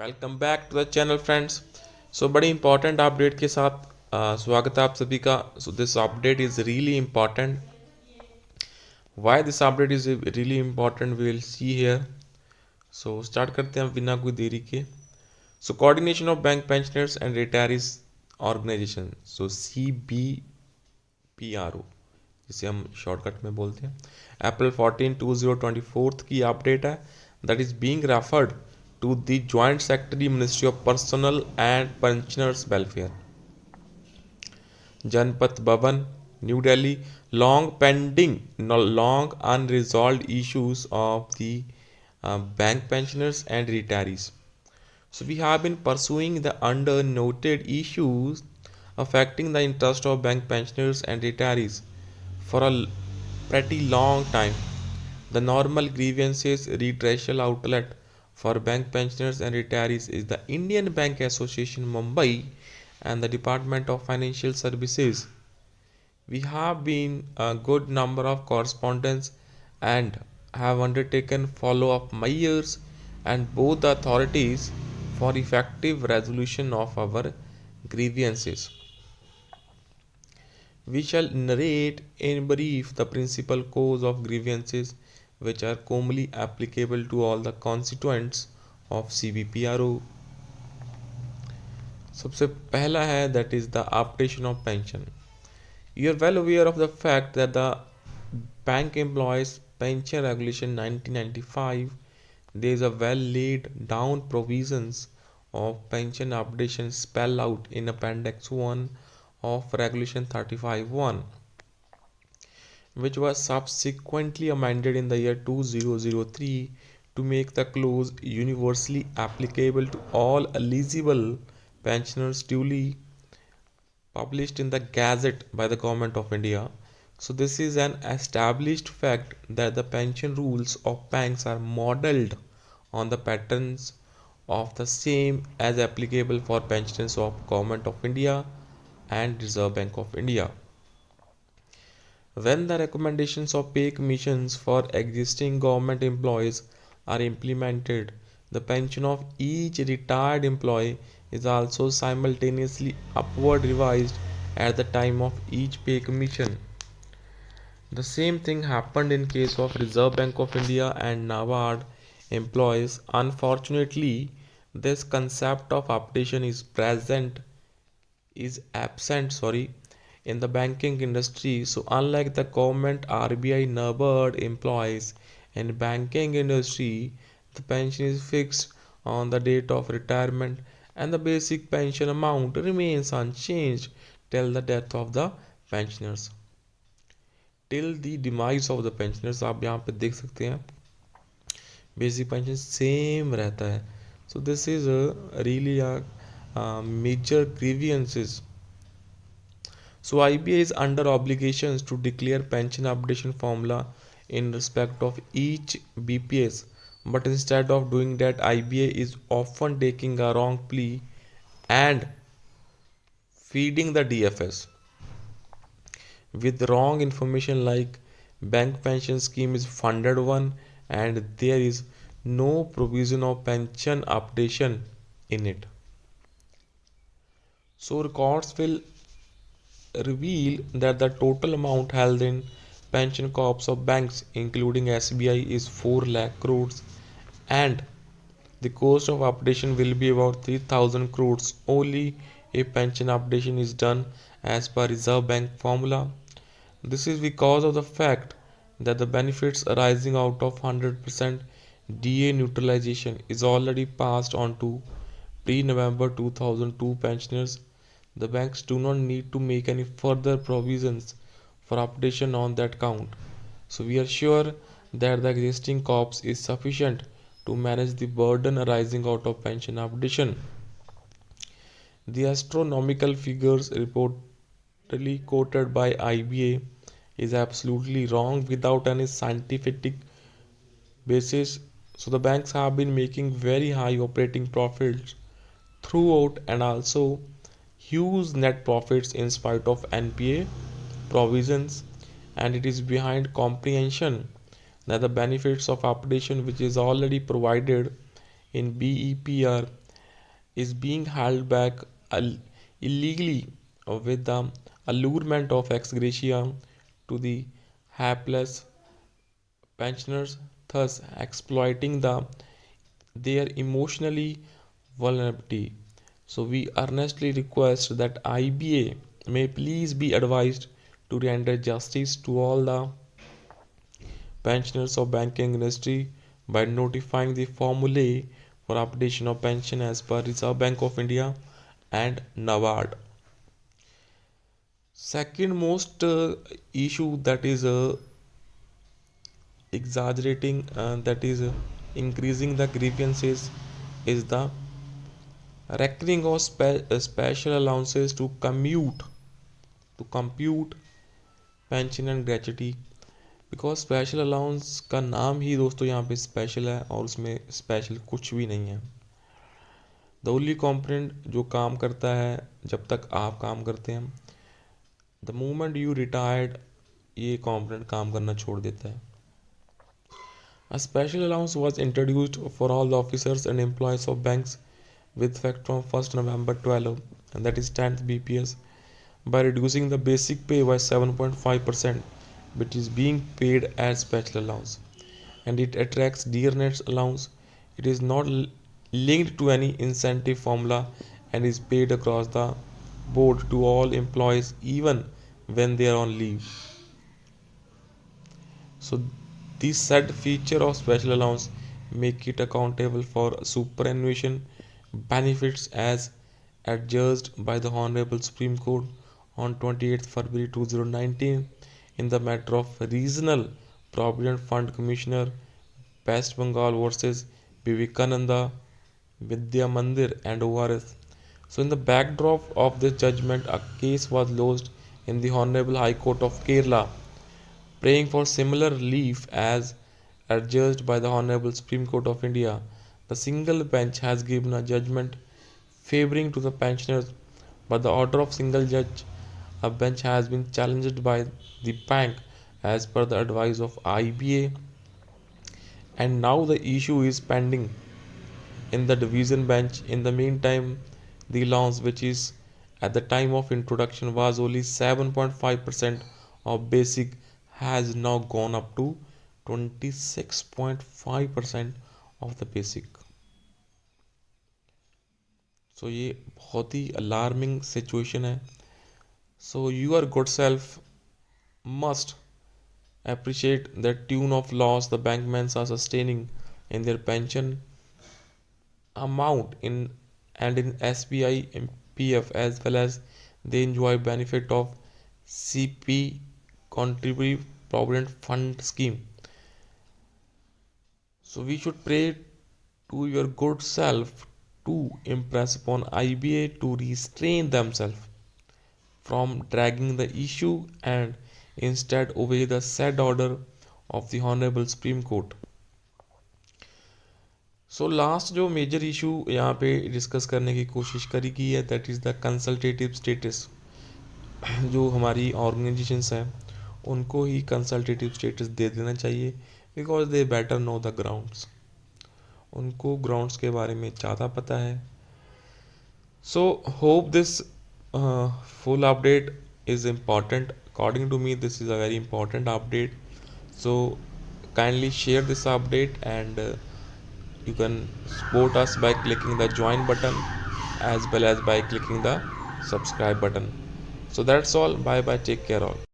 Welcome back to the channel friends. बड़ी important update के साथ स्वागत है आप सभी का। This update is really important. Why this update is really important we will see here. Start करते हैं बिना कोई देरी के। Coordination of bank pensioners and retirees organisation, CBPRO, जिसे हम शॉर्टकट में बोलते हैं, April 14, 2024 की अपडेट है। That is being referred to the joint secretary ministry of personnel and pensioners welfare, Janpath Bhavan, New Delhi. Long pending, long unresolved issues of the bank pensioners and retirees. We have been pursuing the under noted issues affecting the interest of bank pensioners and retirees for a pretty long time. The normal grievances redressal outlet for bank pensioners and retirees is the Indian Bank Association Mumbai and the Department of Financial Services. We have been a good number of correspondence and have undertaken follow-up measures and both the authorities for effective resolution of our grievances. We shall narrate in brief the principal cause of grievances which are commonly applicable to all the constituents of CBPRO. सबसे पहला है that is the application of pension. You are well aware of the fact that the Bank Employees Pension Regulation 1995, there is a well laid down provisions of pension updation spell out in Appendix 1 of Regulation 35(1), which was subsequently amended in the year 2003 to make the clause universally applicable to all eligible pensioners duly published in the Gazette by the Government of India. This is an established fact that the pension rules of banks are modelled on the patterns of the same as applicable for pensioners of Government of India and Reserve Bank of India. When the recommendations of pay commissions for existing government employees are implemented, the pension of each retired employee is also simultaneously upward revised at the time of each pay commission. The same thing happened in case of Reserve Bank of India and NABARD employees. Unfortunately, this concept of updation is absent, in the banking industry. Unlike the government, RBI, NABARD employees in banking industry, the pension is fixed on the date of retirement and the basic pension amount remains unchanged till the death of the pensioners. Till the demise of the pensioners, आप यहाँ पे देख सकते हैं basic pension same रहता है. So this is really major grievances. So IBA is under obligations to declare pension updation formula in respect of each BPS, but instead of doing that, IBA is often taking a wrong plea and feeding the DFS with wrong information like bank pension scheme is funded one and there is no provision of pension updation in it. So records will reveal that the total amount held in pension corps of banks including SBI is 4 lakh crores and the cost of updation will be about 3000 crores only if pension updation is done as per Reserve Bank formula. This is because of the fact that the benefits arising out of 100% DA neutralization is already passed on to pre-November 2002 pensioners. The banks do not need to make any further provisions for updation on that count. So we are sure that the existing corps is sufficient to manage the burden arising out of pension updation. The astronomical figures reportedly quoted by IBA is absolutely wrong without any scientific basis. So the banks have been making very high operating profits throughout and also huge net profits in spite of NPA provisions, and it is behind comprehension that the benefits of updation which is already provided in BEPR is being held back illegally with the allurement of ex gratia to the hapless pensioners, thus exploiting their emotionally vulnerability. So we earnestly request that IBA may please be advised to render justice to all the pensioners of banking industry by notifying the formulae for updation of pension as per Reserve Bank of India and NABARD. Second most issue that is exaggerating, that is increasing the grievances, is the reckoning of special allowances to compute pension and gratuity. Because special allowance का नाम ही दोस्तों यहाँ पे special है और उसमें special कुछ भी नहीं है. द ओनली कॉम्पोनेंट जो काम करता है जब तक आप काम करते हैं, द मोमेंट यू रिटायर्ड ये कॉम्पोनेंट काम करना छोड़ देता है. A special allowance was introduced for all the officers and employees of banks with effect from 1st November 12, and that is 10th BPS, by reducing the basic pay by 7.5%, which is being paid as special allowance. And it attracts dearness allowance. It is not linked to any incentive formula and is paid across the board to all employees even when they are on leave. So this said feature of special allowance make it accountable for superannuation benefits as adjudged by the Honorable Supreme Court on 28th February 2019 in the matter of Regional Provident Fund Commissioner West Bengal versus Vivekananda Vidya Mandir and ORS. So in the backdrop of this judgment, a case was lodged in the Honorable High Court of Kerala praying for similar relief as adjudged by the Honorable Supreme Court of India. The single bench has given a judgment favoring to the pensioners, but the order of single judge, a bench has been challenged by the bank as per the advice of IBA, and now the issue is pending in the division bench. In the meantime, the allowance, which is at the time of introduction was only 7.5% of basic, has now gone up to 26.5% of the basic. So ये बहुत ही alarming situation है. So your good self must appreciate the tune of loss the bankmen are sustaining in their pension amount in and in SBI and PF, as well as they enjoy benefit of CP Contributory Provident Fund scheme. So we should pray to your good self to impress upon IBA to restrain themselves from dragging the issue and instead obey the said order of the Honorable Supreme Court. So last जो major issue यहाँ पे discuss करने की कोशिश करी की है, that is the consultative status. जो हमारी ऑर्गेनाइजेशंस हैं उनको ही कंसल्टेटिव स्टेटस दे देना चाहिए, because they better know the grounds. उनको ग्राउंड्स के बारे में ज़्यादा पता है. So hope this full update is important. According to me, this is a very important update. So kindly share this update, and you can support us by clicking the join button as well as by clicking the subscribe button. So that's all. Bye bye. Take care all.